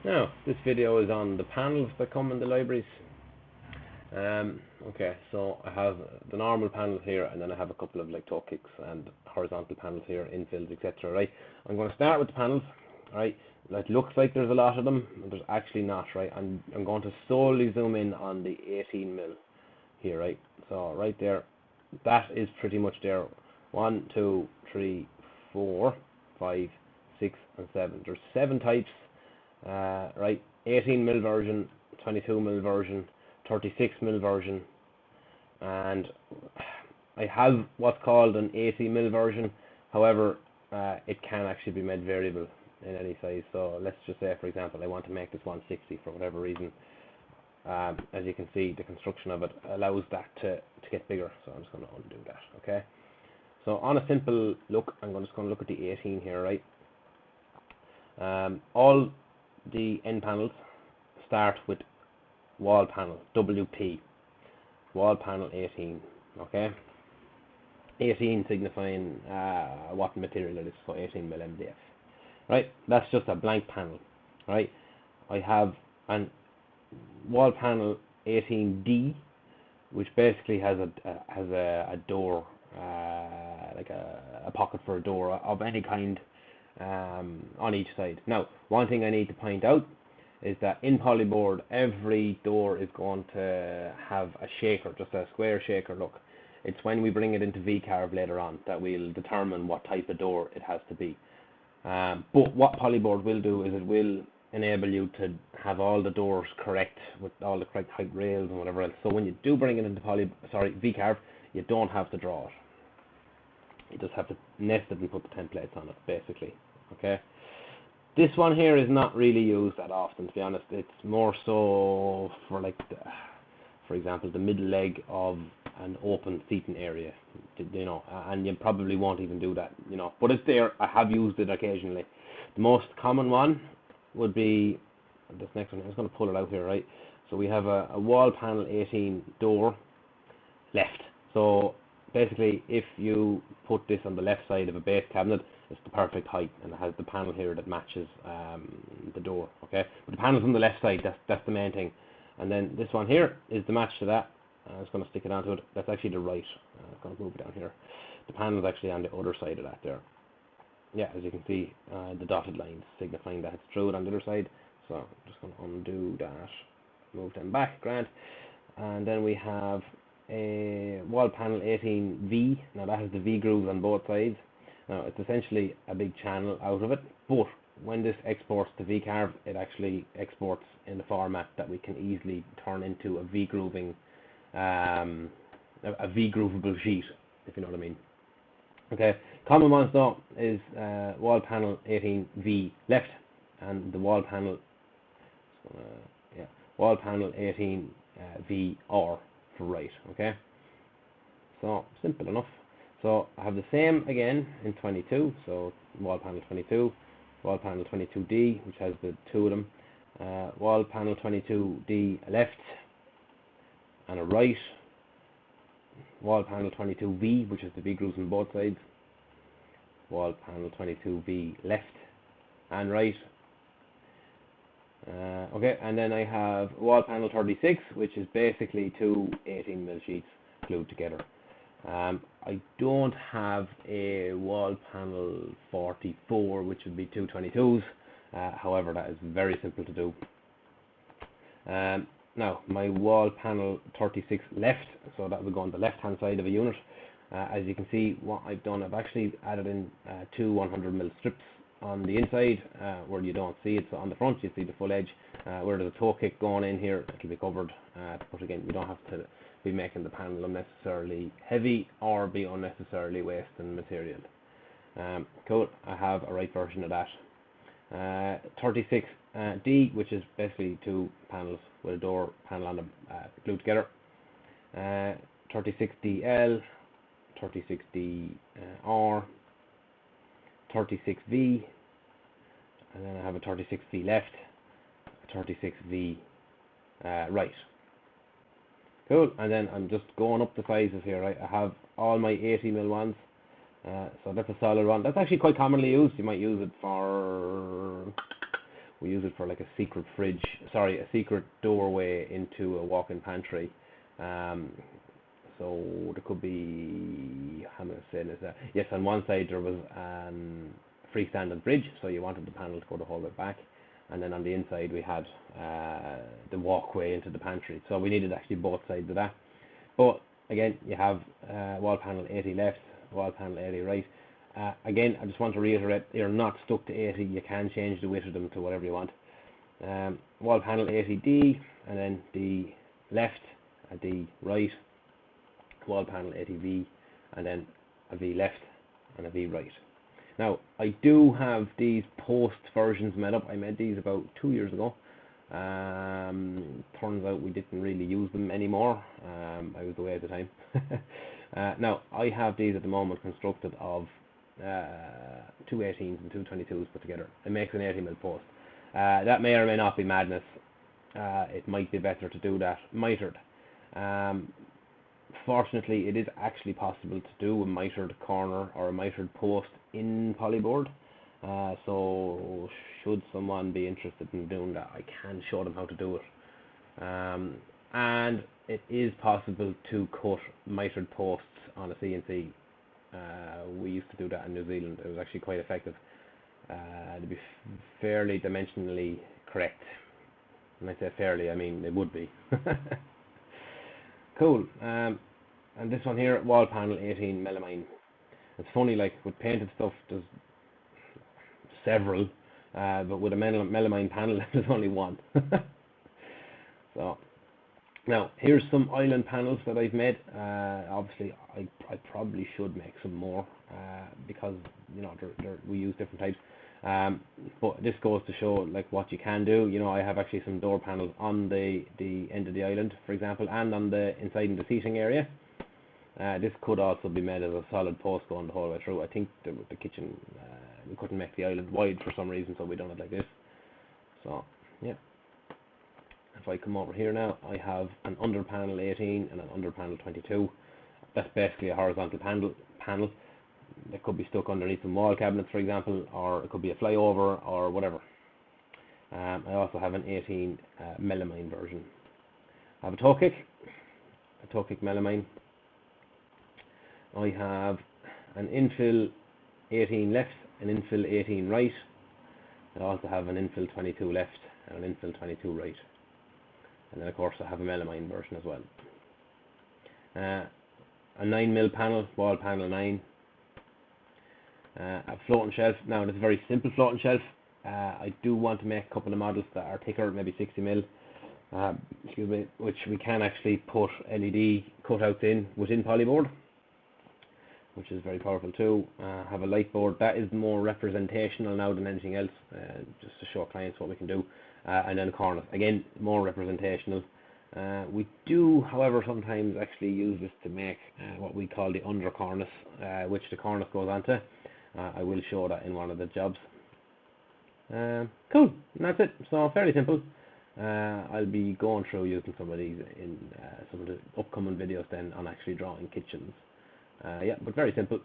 Now, this video is on the panels that come in the libraries. Okay, so I have the normal panels here, and then I have a couple of like toe kicks and horizontal panels here, infills, etc. Right? I'm going to start with the panels. Right? It looks like there's a lot of them, but there's actually not. Right? I'm going to solely zoom in on the 18 mil here. Right? So right there, that is pretty much there. 1, 2, 3, 4, 5, 6, and 7. There's 7 types. Right, 18 mil version, 22 mil version, 36 mil version, and I have what's called an 80 mil version. However, it can actually be made variable in any size. So let's just say, for example, I want to make this 160 for whatever reason. As you can see, the construction of it allows that to get bigger. So I'm just going to undo that. Okay. So on a simple look, I'm just going to look at the 18 here, right? All the end panels start with wall panel WP, wall panel 18. Okay, 18 signifying what material it is, so 18 mil MDF. Right, that's just a blank panel. Right, I have an wall panel 18D, which basically has a door, like a pocket for a door of any kind, on each side. Now, one thing I need to point out is that in Polyboard, every door is going to have a shaker, just a square shaker look. It's when we bring it into VCarve later on that we'll determine what type of door it has to be. But what Polyboard will do is it will enable you to have all the doors correct with all the correct height rails and whatever else. So when you do bring it into VCarve, you don't have to draw it. You just have to nest it and put the templates on it, basically. Okay. This one here is not really used that often, to be honest. It's more so for like, for example, the middle leg of an open seating area, you know, and you probably won't even do that, you know. But it's there. I have used it occasionally. The most common one would be this next one. I'm just going to pull it out here, right? So we have a wall panel 18 door left. So basically, if you put this on the left side of a base cabinet, it's the perfect height, and it has the panel here that matches the door. Okay, but the panel's on the left side. That's the main thing. And then this one here is the match to that. I'm just going to stick it onto it. That's actually the right. I'm going to move it down here. The panel is actually on the other side of that there. Yeah, as you can see, the dotted lines signifying that it's through it on the other side. So I'm just going to undo that, move them back, grand. And then we have a wall panel 18V. Now that has the V grooves on both sides. Now it's essentially a big channel out of it, but when this exports to VCarve, it actually exports in the format that we can easily turn into a V grooving, a V groovable sheet, if you know what I mean. Okay, common ones though is wall panel 18V left, and the wall panel, wall panel 18VR for right. Okay, so simple enough. So I have the same again in 22. So wall panel 22, wall panel 22D, which has the two of them, wall panel 22D left and a right, wall panel 22V, which is the V grooves on both sides, wall panel 22V left and right. Okay, and then I have wall panel 36, which is basically two 18 mil sheets glued together. I don't have a wall panel 44, which would be two 22s. However, that is very simple to do. Now, my wall panel 36 left, so that would go on the left-hand side of a unit. As you can see, what I've done, I've actually added in two 100 mil strips on the inside where you don't see it. So on the front, you see the full edge. Where there's a toe kick going in here, it can be covered. But again, you don't have to be making the panel unnecessarily heavy or be unnecessarily wasting material. Cool, I have a right version of that. 36D, which is basically two panels with a door panel on them glued together. 36DL, 36DR, 36V, and then I have a 36V left, a 36V right. Cool, and then I'm just going up the sizes here, right? I have all my 80 mil ones, so that's a solid one. That's actually quite commonly used. You might use it for We use it for like a secret fridge, sorry, a secret doorway into a walk-in pantry. So there could be, how am I saying this? Yes, on one side there was freestanding bridge, so you wanted the panel to go the whole way back, and then on the inside we had the walkway into the pantry. So we needed actually both sides of that. But again, you have wall panel 80 left, wall panel 80 right. Again, I just want to reiterate, you're not stuck to 80. You can change the width of them to whatever you want. Wall panel 80D, and then D left, a D right, wall panel 80V, and then a V left and a V right. Now, I do have these post versions made up. I made these about 2 years ago. Turns out we didn't really use them anymore. I was away at the time. Now, I have these at the moment constructed of 2 18s and 2 22s put together. It makes an 80mm post. That may or may not be madness. It might be better to do that mitered. Fortunately, it is actually possible to do a mitered corner or a mitered post in polyboard. So should someone be interested in doing that, I can show them how to do it. And it is possible to cut mitered posts on a CNC. We used to do that in New Zealand. It was actually quite effective. To be fairly dimensionally correct. When I say fairly, I mean it would be. Cool. And this one here, wall panel 18 melamine. It's funny, like with painted stuff, there's several, but with a melamine panel, there's only one. So now here's some island panels that I've made. Obviously, I probably should make some more because you know we use different types. But this goes to show like what you can do. You know, I have actually some door panels on the end of the island, for example, and on the inside in the seating area. This could also be made as a solid post going the whole way through. I think the kitchen, we couldn't make the island wide for some reason, so we done it like this. So, yeah. If I come over here now, I have an under panel 18 and an under panel 22. That's basically a horizontal panel. It could be stuck underneath some wall cabinets, for example, or it could be a flyover or whatever. I also have an 18 melamine version. I have a toe kick melamine. I have an infill 18 left, an infill 18 right. I also have an infill 22 left and an infill 22 right. And then of course I have a melamine version as well. A 9mm panel, wall panel 9. A floating shelf. Now it's a very simple floating shelf. I do want to make a couple of models that are thicker, maybe 60mm. Excuse me, which we can actually put LED cutouts in within polyboard, which is very powerful too. Have a light board that is more representational now than anything else, just to show clients what we can do. And then a cornice, again more representational. We do, however, sometimes actually use this to make what we call the under cornice, which the cornice goes onto. I will show that in one of the jobs. Cool, and that's it. So fairly simple. I'll be going through using some of these in some of the upcoming videos then on actually drawing kitchens. Yeah, but very simple.